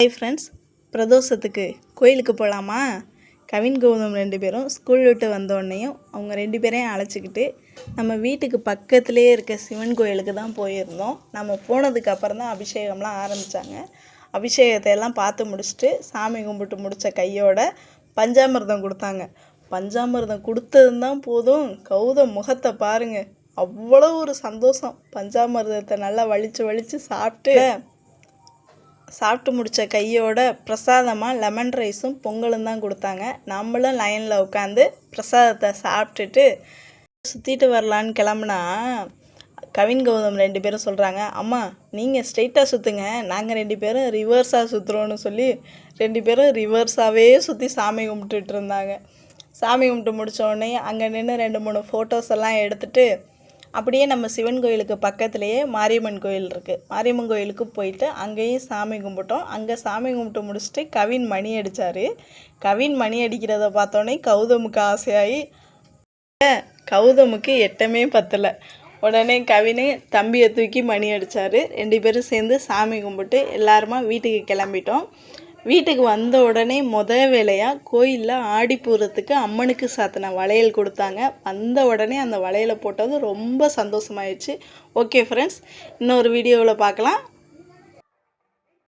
Hi friends, பிரதோஷத்துக்கு கோயிலுக்கு போகலாமா? கவின் கௌதம் 2 பேரும் ஸ்கூல் விட்டு வந்தோடனேயும் அவங்க 2 பேரையும் அழைச்சிக்கிட்டு நம்ம வீட்டுக்கு பக்கத்துலேயே இருக்க சிவன் கோயிலுக்கு தான் போயிருந்தோம். நம்ம போனதுக்கு அப்புறம் தான் அபிஷேகம்லாம் ஆரம்பித்தாங்க. அபிஷேகத்தை எல்லாம் பார்த்து முடிச்சுட்டு சாமி கும்பிட்டு முடித்த கையோட பஞ்சாமிர்தம் கொடுத்தாங்க. பஞ்சாமிர்தம் கொடுத்ததுதான் போதும், கௌதம் முகத்தை பாருங்கள், அவ்வளோ ஒரு சந்தோஷம். பஞ்சாமிர்தத்தை நல்லா வலித்து சாப்பிட்டு முடித்த கையோட பிரசாதமாக லெமன் ரைஸும் பொங்கலும் தான் கொடுத்தாங்க. நம்மளும் லைனில் உட்காந்து பிரசாதத்தை சாப்பிட்டுட்டு சுற்றிட்டு வரலான்னு கிளம்புனா கவின் கௌதம் 2 பேரும் சொல்கிறாங்க, அம்மா நீங்கள் ஸ்ட்ரெயிட்டாக சுற்றுங்க, நாங்கள் 2 பேரும் ரிவர்ஸாக சுற்றுறோன்னு சொல்லி 2 பேரும் ரிவர்ஸாகவே சுற்றி சாமி கும்பிட்டுட்டு இருந்தாங்க. சாமி கும்பிட்டு முடித்த உடனே அங்கே நின்று 2-3 ஃபோட்டோஸ் எல்லாம் எடுத்துகிட்டு அப்படியே நம்ம சிவன் கோயிலுக்கு பக்கத்துலேயே மாரியம்மன் கோயில் இருக்குது. மாரியம்மன் கோயிலுக்கு போயிட்டு அங்கேயும் சாமி கும்பிட்டோம். அங்கே சாமி கும்பிட்டு முடிச்சுட்டு கவின் மணி அடித்தார். கவின் மணி அடிக்கிறத பார்த்தோன்னே கௌதமுக்கு ஆசையாகி கௌதமுக்கு எட்டமே பத்தலை. உடனே கவின் தம்பியை தூக்கி மணி அடித்தார். 2 பேரும் சேர்ந்து சாமி கும்பிட்டு எல்லாருமா வீட்டுக்கு கிளம்பிட்டோம். வீட்டுக்கு வந்த உடனே வேலையாக கோயிலில் ஆடிப்பூரத்துக்கு அம்மனுக்கு சாத்தின வளையல் கொடுத்தாங்க. வந்த உடனே அந்த வளையலை போட்டது ரொம்ப சந்தோஷமாயிடுச்சு. ஓகே ஃப்ரெண்ட்ஸ், இன்னொரு வீடியோவில் பார்க்கலாம்.